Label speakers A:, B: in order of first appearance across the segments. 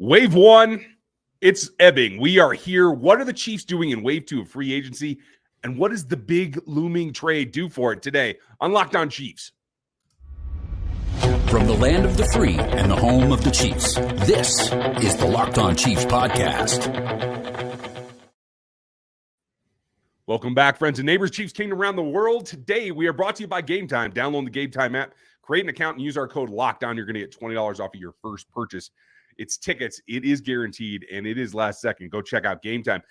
A: Wave one, it's ebbing. We are here. What are the Chiefs doing in wave two of free agency? And what does the big looming trade do for it today on Locked On Chiefs?
B: From the land of the free and the home of the Chiefs, this is the Locked On Chiefs podcast.
A: Welcome back, friends and neighbors. Chiefs Kingdom around the world. Today, we are brought to you by Gametime. Download the Gametime app, create an account, and use our code LOCKEDON. You're going to get $20 off of your first purchase. It's tickets. It is guaranteed, and it is last second. Go check out Gametime.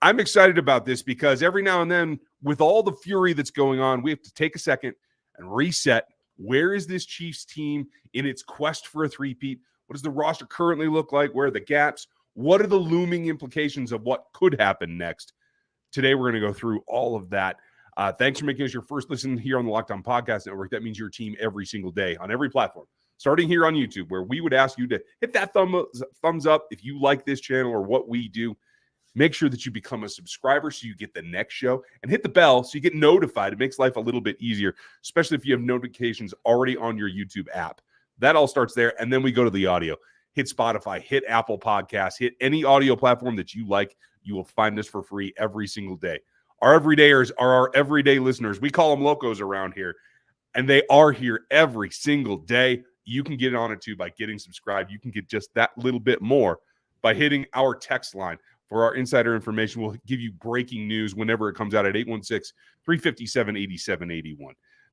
A: I'm excited about this because every now and then, with all the fury that's going on, we have to take a second and reset. Where is this Chiefs team in its quest for a three-peat? What does the roster currently look like? Where are the gaps? What are the looming implications of what could happen next? Today, we're going to go through all of that. Thanks for making us your first listen here on the Locked On Podcast Network. That means your team every single day on every platform, starting here on YouTube, where we would ask you to hit that thumbs up if you like this channel or what we do. Make sure that you become a subscriber so you get the next show, and hit the bell so you get notified. It makes life a little bit easier, especially if you have notifications already on your YouTube app. That all starts there, and then we go to the audio. Hit Spotify, hit Apple Podcasts, hit any audio platform that you like. You will find this for free every single day. Our everydayers are our everyday listeners. We call them locos around here, and they are here every single day. You can get on it too by getting subscribed. You can get just that little bit more by hitting our text line. For our insider information, we'll give you breaking news whenever it comes out at 816-357-8781.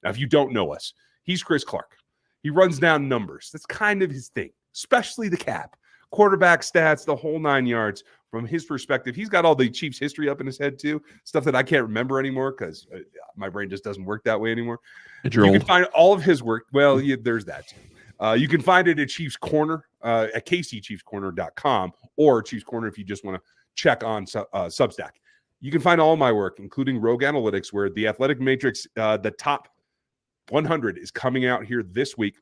A: Now, if you don't know us, he's Chris Clark. He runs down numbers. That's kind of his thing, especially the cap, quarterback stats, the whole 9 yards. From his perspective, he's got all the Chiefs history up in his head too, stuff that I can't remember anymore because my brain just doesn't work that way anymore. You can find all of his work. Well, there's that too. You can find it at Chiefs Corner, at kcchiefscorner.com, or Chiefs Corner if you just want to check on Substack. You can find all my work, including Rogue Analytics, where the Athletic Matrix, the top 100 is coming out here this week.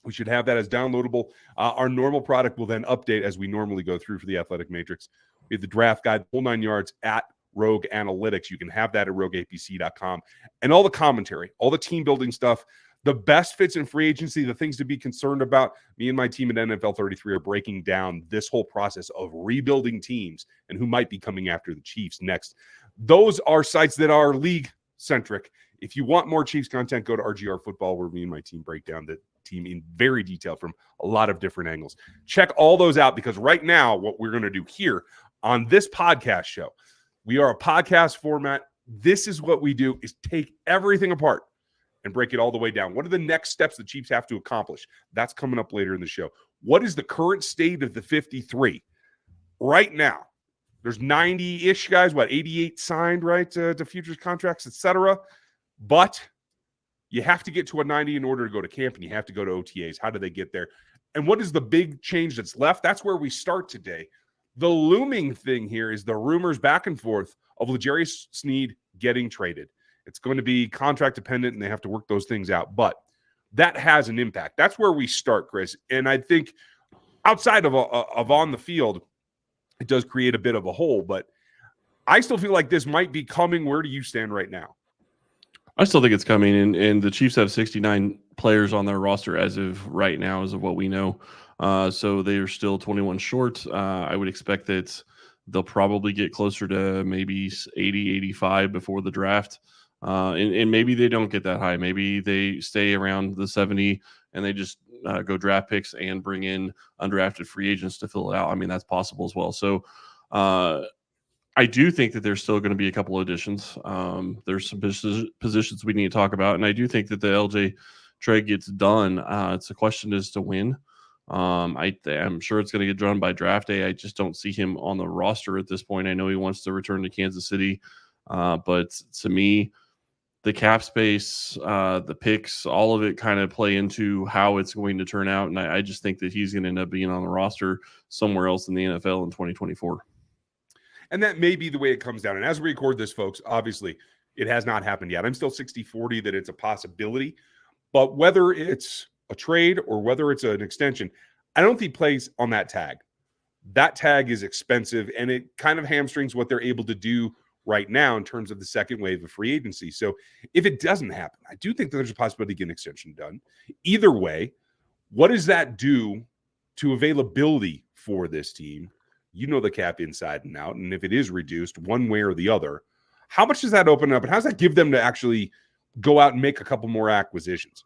A: We should have that as downloadable. Our normal product will then update as we normally go through for the Athletic Matrix. We have the draft guide, whole 9 yards at Rogue Analytics. You can have that at rogueapc.com. And all the commentary, all the team building stuff, the best fits in free agency, the things to be concerned about. Me and my team at NFL 33 are breaking down this whole process of rebuilding teams and who might be coming after the Chiefs next. Those are sites that are league-centric. If you want more Chiefs content, go to RGR Football, where me and my team break down the team in very detail from a lot of different angles. Check all those out, because right now what we're going to do here on this podcast show, we are a podcast format. This is what we do, is take everything apart and break it all the way down. What are the next steps the Chiefs have to accomplish? That's coming up later in the show. What is the current state of the 53 right now? There's 90-ish guys, 88 signed, right, to futures contracts, etc. But you have to get to a 90 in order to go to camp, and you have to go to OTAs. How do they get there? And what is the big change that's left? That's where we start today. The looming thing here is the rumors back and forth of L'Jarius Sneed getting traded. It's going to be contract dependent, and they have to work those things out. But that has an impact. That's where we start, Chris. And I think outside of on the field, it does create a bit of a hole. But I still feel like this might be coming. Where do you stand right now?
C: I still think it's coming, and the Chiefs have 69 players on their roster as of right now, as of what we know. So they are still 21 short. I would expect that they'll probably get closer to maybe 80, 85 before the draft. And maybe they don't get that high. Maybe they stay around the 70 and they just go draft picks and bring in undrafted free agents to fill it out. I mean, that's possible as well. So I do think that there's still going to be a couple of additions. There's some positions we need to talk about. And I do think that the LJ trade gets done. It's a question as to when. I'm sure it's going to get done by draft day. I just don't see him on the roster at this point. I know he wants to return to Kansas City. But to me, the cap space, the picks, all of it kind of play into how it's going to turn out. And I just think that he's going to end up being on the roster somewhere else in the NFL in 2024.
A: And that may be the way it comes down. And as we record this, folks, obviously it has not happened yet. I'm still 60-40 that it's a possibility. But whether it's a trade or whether it's an extension, I don't think plays on that tag. That tag is expensive, and it kind of hamstrings what they're able to do right now in terms of the second wave of free agency. So if it doesn't happen, I do think that there's a possibility to get an extension done. Either way, what does that do to availability for this team. You know the cap inside and out. And if it is reduced one way or the other, how much does that open up? And how does that give them to actually go out and make a couple more acquisitions?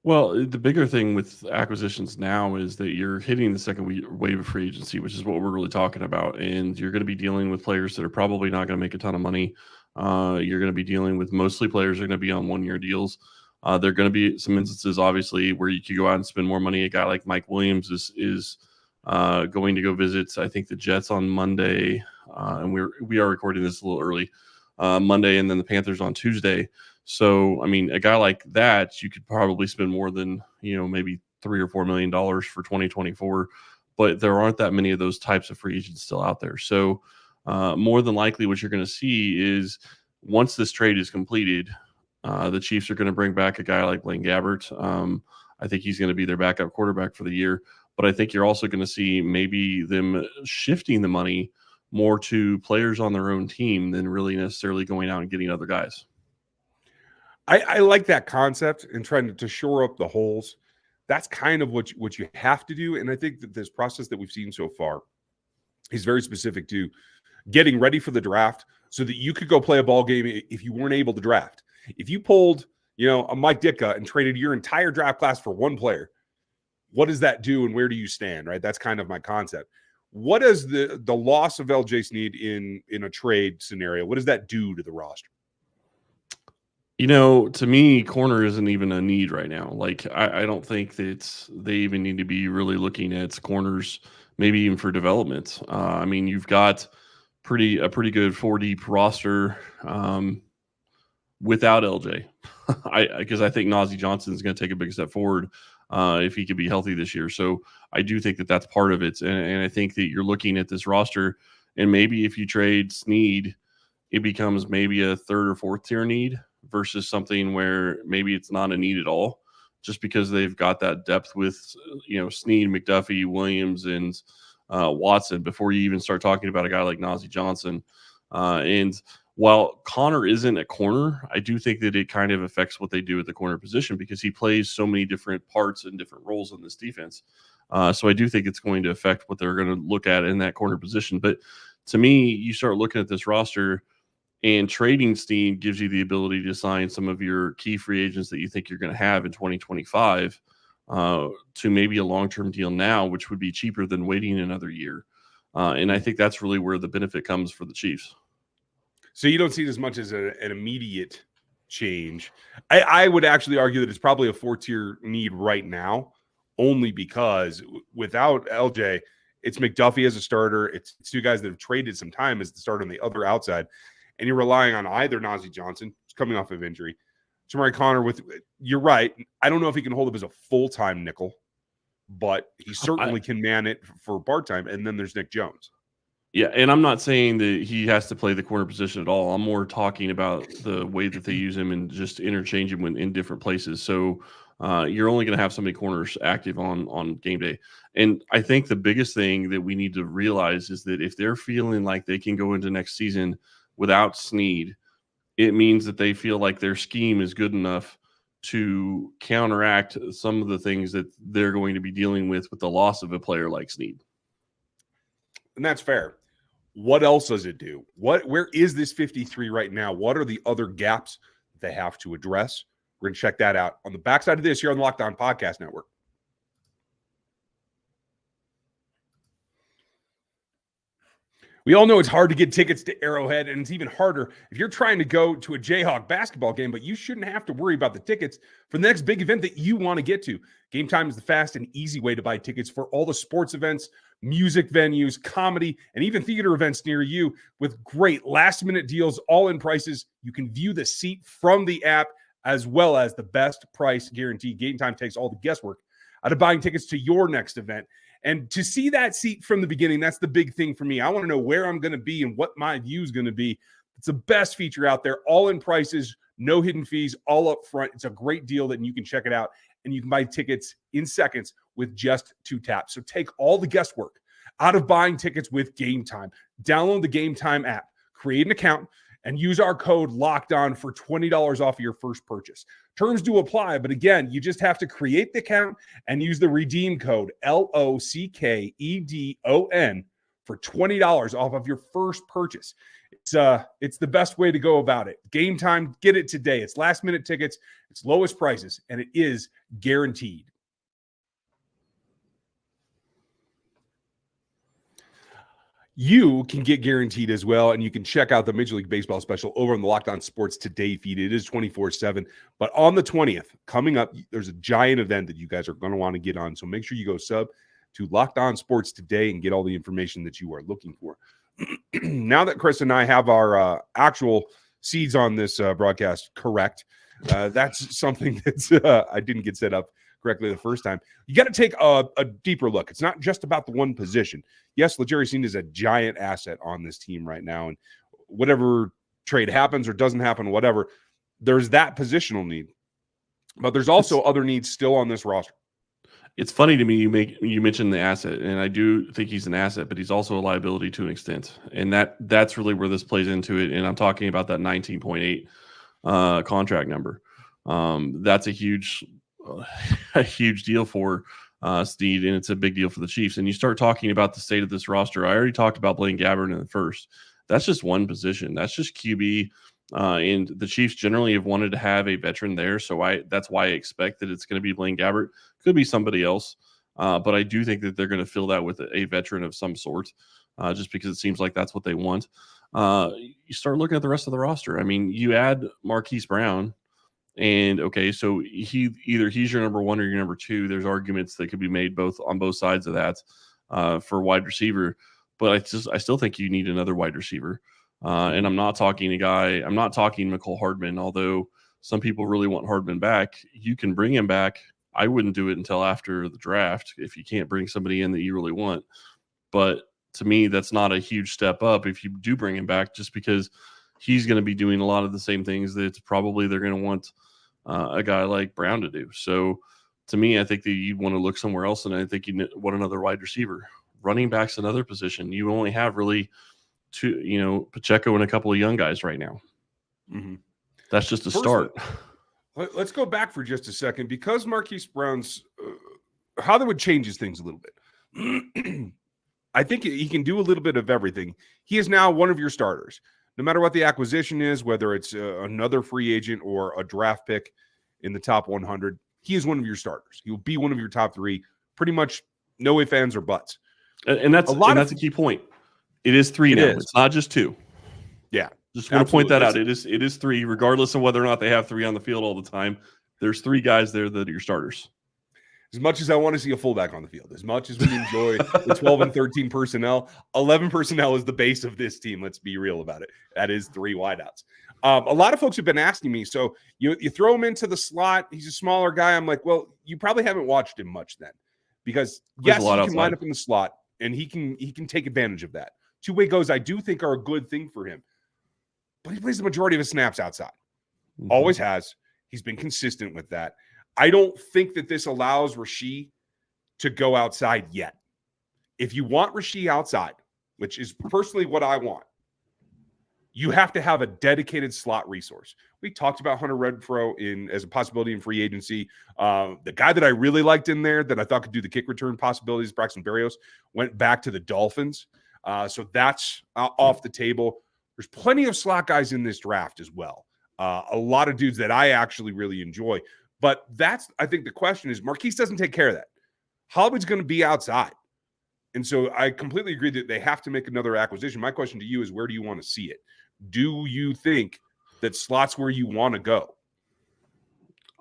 C: Well, the bigger thing with acquisitions now is that you're hitting the second wave of free agency, which is what we're really talking about. And you're going to be dealing with players that are probably not going to make a ton of money. You're going to be dealing with mostly players that are going to be on one-year deals. There are going to be some instances, obviously, where you could go out and spend more money. A guy like Mike Williams is going to go visit, I think, the Jets on Monday. And we are recording this a little early, Monday, and then the Panthers on Tuesday. So, I mean, a guy like that, you could probably spend more than, maybe $3 or $4 million for 2024, but there aren't that many of those types of free agents still out there. So, more than likely what you're going to see is once this trade is completed, the Chiefs are going to bring back a guy like Blaine Gabbert. I think he's going to be their backup quarterback for the year, but I think you're also going to see maybe them shifting the money more to players on their own team than really necessarily going out and getting other guys.
A: I like that concept and trying to shore up the holes. That's kind of what you have to do. And I think that this process that we've seen so far is very specific to getting ready for the draft so that you could go play a ball game if you weren't able to draft. If you pulled, a Mike Ditka and traded your entire draft class for one player, what does that do and where do you stand, right? That's kind of my concept. What does the loss of L'Jarius Sneed in a trade scenario, what does that do to the roster?
C: To me, corner isn't even a need right now. Like, I don't think that they even need to be really looking at corners, maybe even for development. I mean, you've got a pretty good 4-deep roster without LJ. Because I think Najee Johnson is going to take a big step forward if he could be healthy this year. So I do think that that's part of it. And I think that you're looking at this roster, and maybe if you trade Sneed, it becomes maybe a third or fourth tier need versus something where maybe it's not a need at all, just because they've got that depth with, Sneed, McDuffie, Williams, and Watson before you even start talking about a guy like Najee Johnson. And while Connor isn't a corner, I do think that it kind of affects what they do at the corner position because he plays so many different parts and different roles in this defense. So I do think it's going to affect what they're going to look at in that corner position. But to me, you start looking at this roster, and trading Sneed gives you the ability to sign some of your key free agents that you think you're going to have in 2025 to maybe a long-term deal now, which would be cheaper than waiting another year. And I think that's really where the benefit comes for the Chiefs.
A: So you don't see it as much as an immediate change. I would actually argue that it's probably a 4-tier need right now, only because without LJ, it's McDuffie as a starter. It's two guys that have traded some time as the starter on the other outside. And you're relying on either Najee Johnson, who's coming off of injury, Jamari Connor you're right. I don't know if he can hold up as a full-time nickel, but he certainly can man it for part-time. And then there's Nick Jones.
C: Yeah, and I'm not saying that he has to play the corner position at all. I'm more talking about the way that they use him and just interchange him in different places. So you're only going to have so many corners active on game day. And I think the biggest thing that we need to realize is that if they're feeling like they can go into next season without Sneed, it means that they feel like their scheme is good enough to counteract some of the things that they're going to be dealing with the loss of a player like Sneed.
A: And that's fair. What else does it do? Where is this 53 right now? What are the other gaps they have to address? We're going to check that out on the backside of this here on the Locked On Podcast Network. We all know it's hard to get tickets to Arrowhead, and it's even harder if you're trying to go to a Jayhawk basketball game, but you shouldn't have to worry about the tickets for the next big event that you want to get to. Gametime is the fast and easy way to buy tickets for all the sports events, music venues, comedy, and even theater events near you with great last-minute deals, all-in prices. You can view the seat from the app as well as the best price guarantee. Gametime takes all the guesswork out of buying tickets to your next event. And to see that seat from the beginning, that's the big thing for me. I want to know where I'm going to be and what my view is going to be. It's the best feature out there. All in prices, no hidden fees, all up front. It's a great deal that you can check it out. And you can buy tickets in seconds with just 2 taps. So take all the guesswork out of buying tickets with Gametime. Download the Gametime app, create an account, and use our code LOCKEDON for $20 off of your first purchase. Terms do apply, but again, you just have to create the account and use the redeem code LOCKEDON for $20 off of your first purchase. It's the best way to go about it. Game Time, get it today. It's last minute tickets, it's lowest prices, and it is guaranteed. You can get guaranteed as well, and you can check out the Major League Baseball special over on the Locked On Sports Today feed. It is 24/7. But on the 20th, coming up, there's a giant event that you guys are going to want to get on. So make sure you go sub to Locked On Sports Today and get all the information that you are looking for. Now that Chris and I have our actual seeds on this broadcast correct, that's something that I didn't get set up correctly the first time. You got to take a deeper look. It's not just about the one position. Yes, L'Jarius Sneed is a giant asset on this team right now, and whatever trade happens or doesn't happen, whatever, there's that positional need. But there's also other needs still on this roster.
C: It's funny to me you mentioned the asset, and I do think he's an asset, but he's also a liability to an extent, and that's really where this plays into it. And I'm talking about that 19.8 contract number. That's a huge deal for Sneed, and it's a big deal for the Chiefs. And you start talking about the state of this roster. I already talked about Blaine Gabbert in the first. That's just one position. That's just QB. And the Chiefs generally have wanted to have a veteran there. So that's why I expect that it's going to be Blaine Gabbert. Could be somebody else. But I do think that they're going to fill that with a veteran of some sort, just because it seems like that's what they want. You start looking at the rest of the roster. I mean, you add Marquise Brown, and okay, so he's your number one or your number two. There's arguments that could be made on both sides of that for wide receiver. But I still think you need another wide receiver. And I'm not talking Mecole Hardman, although some people really want Hardman back. You can bring him back. I wouldn't do it until after the draft if you can't bring somebody in that you really want. But to me, that's not a huge step up if you do bring him back, just because he's going to be doing a lot of the same things that probably they're going to want a guy like Brown to do. So to me, I think that you want to look somewhere else, and I think you want another wide receiver. Running back's another position. You only have really two, Pacheco and a couple of young guys right now. Mm-hmm. That's just a start.
A: Let's go back for just a second, because Marquise Brown's Hollywood changes things a little bit. I think he can do a little bit of everything. He is now one of your starters. No matter what the acquisition is, whether it's another free agent or a draft pick in the top 100, he is one of your starters. He will be one of your top three, pretty much no ifs, ands, or buts.
C: And that's a key point. It is three now. It's not just two.
A: Yeah.
C: Just want to point that out. It is three, regardless of whether or not they have three on the field all the time. There's three guys there that are your starters.
A: As much as I want to see a fullback on the field, as much as we enjoy the 12 and 13 personnel, 11 personnel is the base of this team. Let's be real about it. That is three wideouts. A lot of folks have been asking me, so you throw him into the slot. He's a smaller guy. I'm like, well, you probably haven't watched him much then, because yes, he can line up in the slot and he can take advantage of that. Two-way goes, I do think, are a good thing for him, but he plays the majority of his snaps outside. Mm-hmm. Always has. He's been consistent with that. I don't think that this allows Rasheed to go outside yet. If you want Rasheed outside, which is personally what I want, you have to have a dedicated slot resource. We talked about Hunter Renfrow as a possibility in free agency. The guy that I really liked in there that I thought could do the kick return possibilities, Braxton Berrios, went back to the Dolphins. So that's off the table. There's plenty of slot guys in this draft as well. A lot of dudes that I actually really enjoy. But I think the question is, Marquise doesn't take care of that. Hollywood's going to be outside. And so I completely agree that they have to make another acquisition. My question to you is, where do you want to see it? Do you think that slot's where you want to go?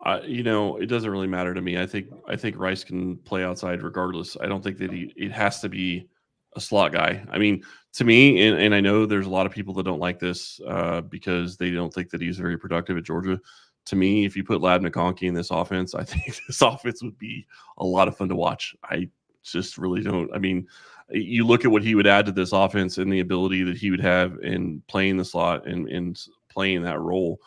C: It doesn't really matter to me. I think Rice can play outside regardless. I don't think that it has to be a slot guy. I mean, to me, and I know there's a lot of people that don't like this because they don't think that he's very productive at Georgia. To me, if you put Lad McConkey in this offense, I think this offense would be a lot of fun to watch. I just really don't. I mean, you look at what he would add to this offense and the ability that he would have in playing the slot and playing that role.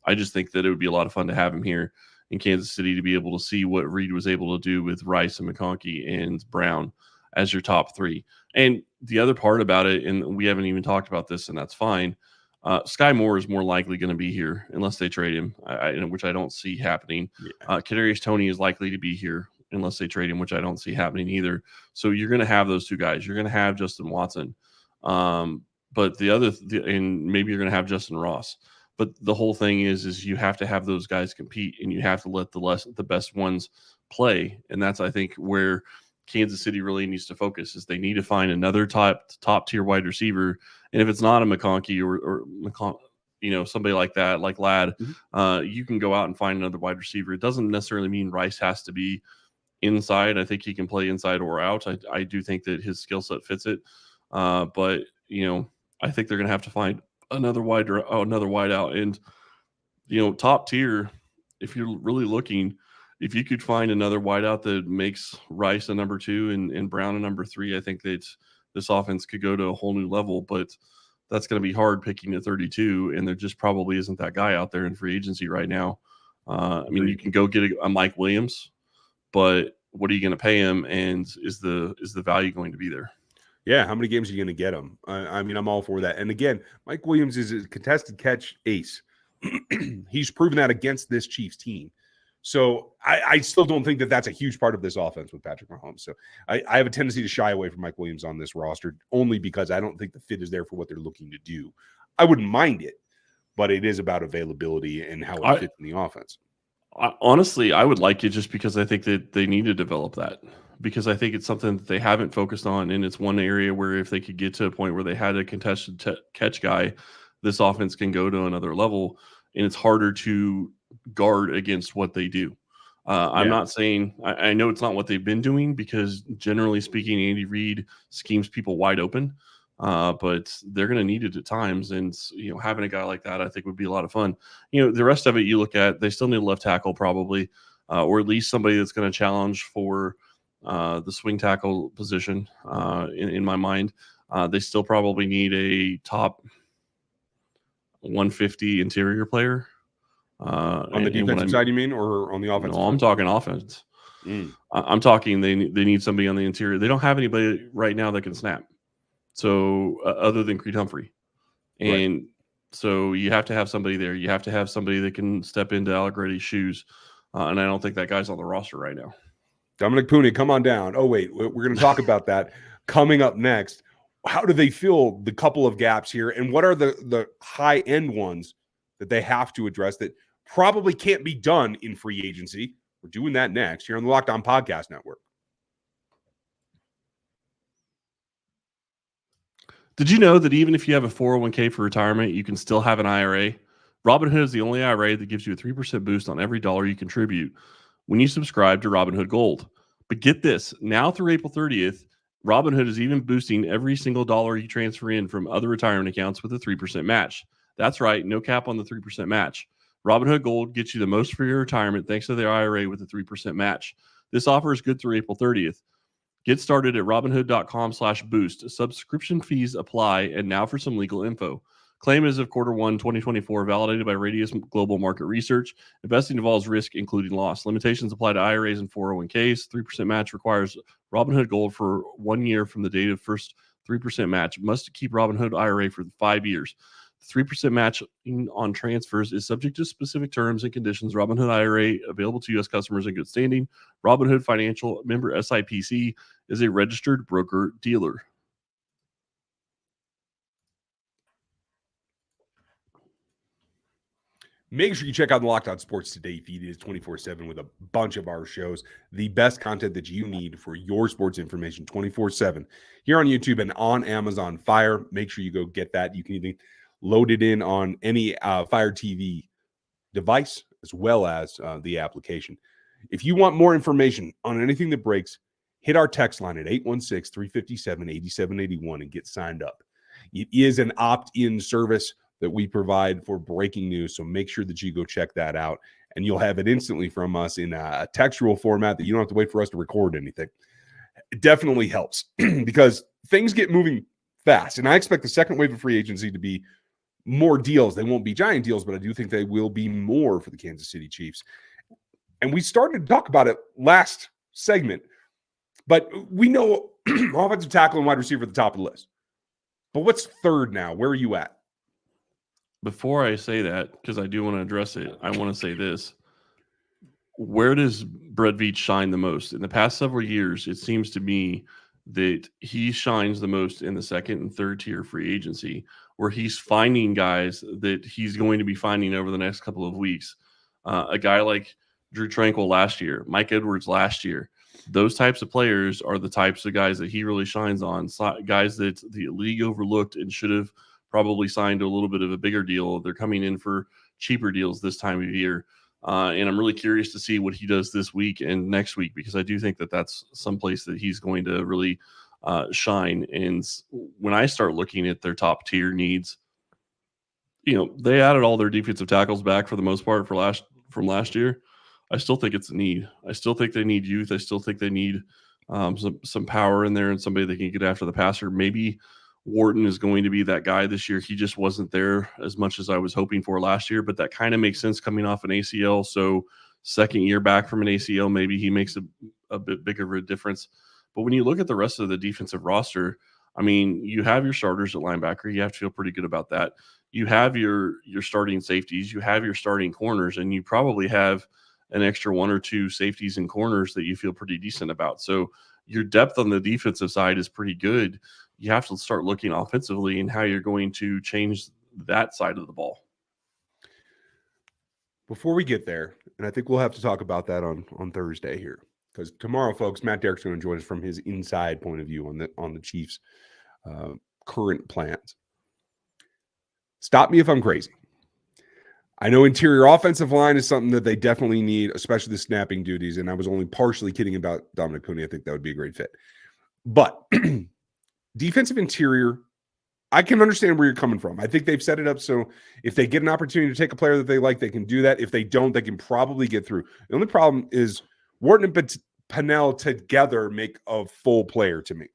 C: I just think that it would be a lot of fun to have him here in Kansas City, to be able to see what Reed was able to do with Rice and McConkey and Brown as your top three. And the other part about it, and we haven't even talked about this, and that's fine, Sky Moore is more likely going to be here unless they trade him, which I don't see happening.
A: Yeah.
C: Kadarius Toney is likely to be here unless they trade him, which I don't see happening either. So you're going to have those two guys. You're going to have Justin Watson, but and maybe you're going to have Justin Ross. But the whole thing is you have to have those guys compete, and you have to let the best ones play. And that's, I think, where Kansas City really needs to focus, is they need to find another top tier wide receiver. And if it's not a McConkey or somebody like that, like Ladd, you can go out and find another wide receiver. It doesn't necessarily mean Rice has to be inside. I think he can play inside or out. I do think that his skill set fits it. But I think they're going to have to find another wide out. And top tier, if you're really looking, if you could find another wideout that makes Rice a number 2 and Brown a number 3, I think that this offense could go to a whole new level. But that's going to be hard picking at 32, and there just probably isn't that guy out there in free agency right now. You can go get a Mike Williams, but what are you going to pay him, and is the value going to be there?
A: Yeah, how many games are you going to get him? I'm all for that. And again, Mike Williams is a contested catch ace. He's proven that against this Chiefs team. So I still don't think that that's a huge part of this offense with Patrick Mahomes. So I have a tendency to shy away from Mike Williams on this roster, only because I don't think the fit is there for what they're looking to do. I wouldn't mind it, but it is about availability and how it fits in the offense.
C: Honestly, I would like it just because I think that they need to develop that, because I think it's something that they haven't focused on. And it's one area where if they could get to a point where they had a contested catch guy, this offense can go to another level, and it's harder to guard against what they do. I'm not saying, I know it's not what they've been doing, because generally speaking, Andy Reid schemes people wide open, but they're going to need it at times. And, having a guy like that, I think would be a lot of fun. The rest of it, you look at, they still need a left tackle probably, or at least somebody that's going to challenge for the swing tackle position. In my mind, they still probably need a top 150 interior player.
A: On the defensive side, you mean, or on the offensive side?
C: I'm talking offense. I'm talking they need somebody on the interior. They don't have anybody right now that can snap. So other than Creed Humphrey. And so you have to have somebody there. You have to have somebody that can step into Allegretti's shoes. And I don't think that guy's on the roster right now.
A: Dominic Pooney, come on down. Oh, wait, we're going to talk about that coming up next. How do they fill the couple of gaps here? And what are the high-end ones that they have to address that probably can't be done in free agency? We're doing that next here on the Locked On Podcast Network.
C: Did you know that even if you have a 401k for retirement, you can still have an IRA? Robinhood is the only IRA that gives you a 3% boost on every dollar you contribute when you subscribe to Robinhood Gold. But get this, now through April 30th, Robinhood is even boosting every single dollar you transfer in from other retirement accounts with a 3% match. That's right, no cap on the 3% match. Robinhood Gold gets you the most for your retirement thanks to their IRA with a 3% match. This offer is good through April 30th. Get started at Robinhood.com/boost. Subscription fees apply. And now for some legal info. Claim as of Q1 2024, validated by Radius Global Market Research. Investing involves risk, including loss. Limitations apply to IRAs and 401ks. 3% match requires Robinhood Gold for 1 year from the date of first 3% match. Must keep Robinhood IRA for 5 years. 3% match on transfers is subject to specific terms and conditions. Robinhood IRA available to U.S. customers in good standing. Robinhood Financial, member SIPC, is a registered broker-dealer.
A: Make sure you check out the Locked On Sports Today feed. It is 24/7 with a bunch of our shows. The best content that you need for your sports information 24/7 here on YouTube and on Amazon Fire. Make sure you go get that. You can even load it in on any Fire TV device as well as the application. If you want more information on anything that breaks, hit our text line at 816-357-8781 and get signed up. It is an opt-in service that we provide for breaking news, so make sure that you go check that out, and you'll have it instantly from us in a textual format that you don't have to wait for us to record anything. It definitely helps because things get moving fast, and I expect the second wave of free agency to be more deals. They won't be giant deals, but I do think they will be more for the Kansas City Chiefs. And we started to talk about it last segment, but we know offensive tackle and wide receiver at the top of the list. But what's third now? Where are you at?
C: before I say that, because I do want to address it, I want to say this. Where does Brett Veach shine the most? In the past several years, it seems to me that he shines the most in the second and third tier free agency, where he's finding guys that he's going to be finding over the next couple of weeks. A guy like Drew Tranquil last year, Mike Edwards last year. Those types of players are the types of guys that he really shines on, guys that the league overlooked and should have probably signed a little bit of a bigger deal. They're coming in for cheaper deals this time of year. And I'm really curious to see what he does this week and next week, because I do think that that's someplace that he's going to really shine. And when I start looking at their top tier needs, they added all their defensive tackles back for the most part from last year. I still think it's a need. I still think they need youth. I still think they need some power in there and somebody that can get after the passer. Maybe Wharton is going to be that guy this year. He just wasn't there as much as I was hoping for last year, but that kind of makes sense coming off an ACL. So second year back from an ACL, maybe he makes a bit bigger of a difference. But when you look at the rest of the defensive roster, I mean, you have your starters at linebacker. You have to feel pretty good about that. You have your starting safeties. You have your starting corners, and you probably have an extra one or two safeties and corners that you feel pretty decent about. So your depth on the defensive side is pretty good. You have to start looking offensively and how you're going to change that side of the ball.
A: Before we get there, and I think we'll have to talk about that on Thursday here, because tomorrow, folks, Matt Derrick's going to join us from his inside point of view on the Chiefs' current plans. Stop me if I'm crazy. I know interior offensive line is something that they definitely need, especially the snapping duties, and I was only partially kidding about Dominic Cooney. I think that would be a great fit. But defensive interior, I can understand where you're coming from. I think they've set it up so if they get an opportunity to take a player that they like, they can do that. If they don't, they can probably get through. The only problem is Wharton and Pennell together make a full player to me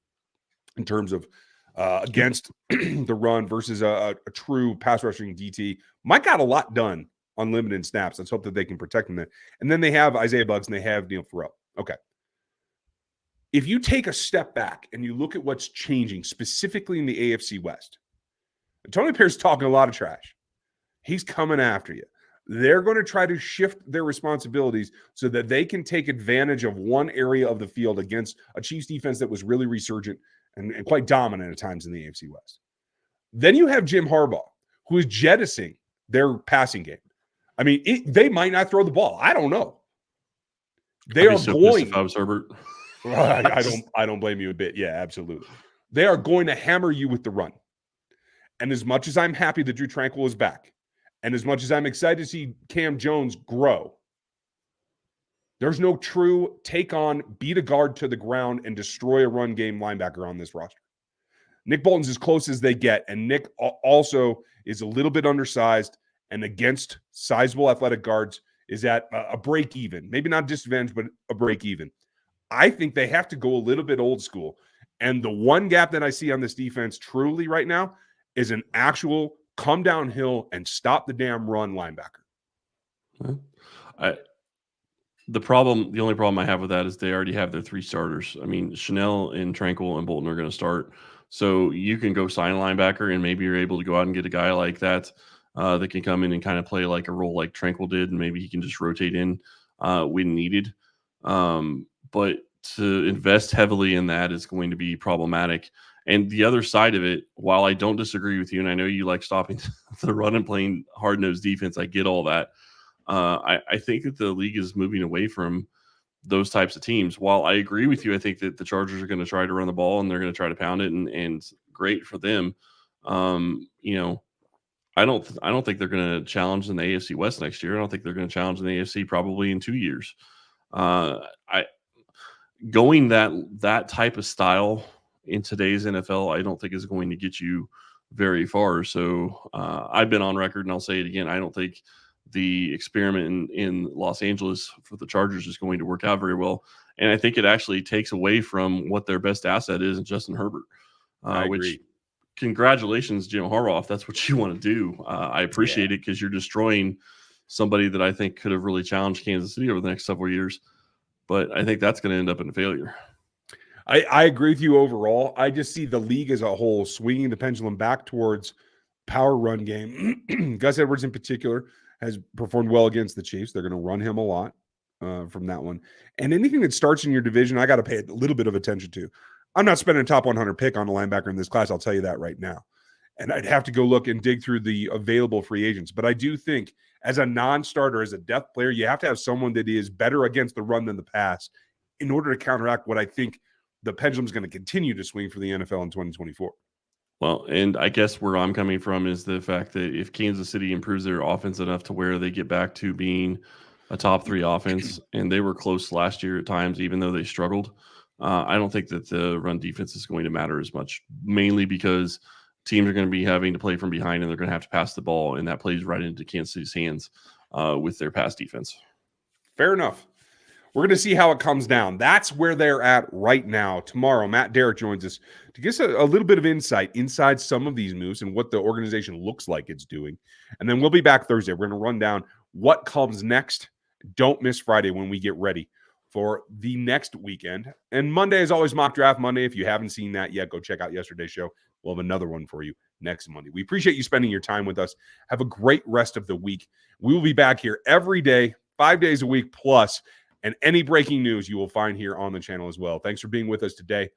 A: in terms of against the run versus a true pass rushing DT. Mike got a lot done on limited snaps. Let's hope that they can protect him there. And then they have Isaiah Buggs and they have Neil Farrell. Okay. If you take a step back and you look at what's changing specifically in the AFC West, Tony Pierce talking a lot of trash. He's coming after you. They're going to try to shift their responsibilities so that they can take advantage of one area of the field against a Chiefs defense that was really resurgent and quite dominant at times in the AFC West. Then you have Jim Harbaugh, who is jettisoning their passing game. I mean, they might not throw the ball. I don't know. They are going.
C: If I was Herbert.
A: I don't blame you a bit. Yeah, absolutely. They are going to hammer you with the run. And as much as I'm happy that Drew Tranquil is back, and as much as I'm excited to see Cam Jones grow, there's no true take on, beat a guard to the ground, and destroy a run game linebacker on this roster. Nick Bolton's as close as they get, and Nick also is a little bit undersized, and against sizable athletic guards is at a break even. Maybe not disadvantage, but a break even. I think they have to go a little bit old school. And the one gap that I see on this defense truly right now is an actual come downhill and stop the damn run linebacker.
C: The only problem I have with that is they already have their three starters. I mean, Chanel and Tranquil and Bolton are going to start. So you can go sign a linebacker, and maybe you're able to go out and get a guy like that that can come in and kind of play like a role like Tranquil did, and maybe he can just rotate in when needed. But to invest heavily in that is going to be problematic. And the other side of it, while I don't disagree with you, and I know you like stopping the run and playing hard-nosed defense, I get all that. I think that the league is moving away from those types of teams. While I agree with you, I think that the Chargers are going to try to run the ball and they're going to try to pound it, and great for them. I don't think they're going to challenge in the AFC West next year. I don't think they're going to challenge in the AFC probably in 2 years. Going that type of style in today's NFL, I don't think is going to get you very far. So I've been on record, and I'll say it again. I don't think the experiment in Los Angeles for the Chargers is going to work out very well. And I think it actually takes away from what their best asset is in Justin Herbert, which congratulations, Jim Harbaugh, if that's what you want to do. I appreciate it, because you're destroying somebody that I think could have really challenged Kansas City over the next several years. But I think that's going to end up in a failure.
A: I agree with you overall. I just see the league as a whole swinging the pendulum back towards power run game. Gus Edwards in particular has performed well against the Chiefs. They're going to run him a lot from that one. And anything that starts in your division, I got to pay a little bit of attention to. I'm not spending a top 100 pick on a linebacker in this class. I'll tell you that right now. And I'd have to go look and dig through the available free agents. But I do think as a non-starter, as a depth player, you have to have someone that is better against the run than the pass in order to counteract what I think the pendulum is going to continue to swing for the NFL in 2024.
C: Well, and I guess where I'm coming from is the fact that if Kansas City improves their offense enough to where they get back to being a top 3 offense, and they were close last year at times, even though they struggled, I don't think that the run defense is going to matter as much, mainly because teams are going to be having to play from behind and they're going to have to pass the ball, and that plays right into Kansas City's hands with their pass defense.
A: Fair enough. We're going to see how it comes down. That's where they're at right now. Tomorrow, Matt Derrick joins us to give us a little bit of insight inside some of these moves and what the organization looks like it's doing. And then we'll be back Thursday. We're going to run down what comes next. Don't miss Friday when we get ready for the next weekend. And Monday is always Mock Draft Monday. If you haven't seen that yet, go check out yesterday's show. We'll have another one for you next Monday. We appreciate you spending your time with us. Have a great rest of the week. We will be back here every day, 5 days a week plus. And any breaking news you will find here on the channel as well. Thanks for being with us today.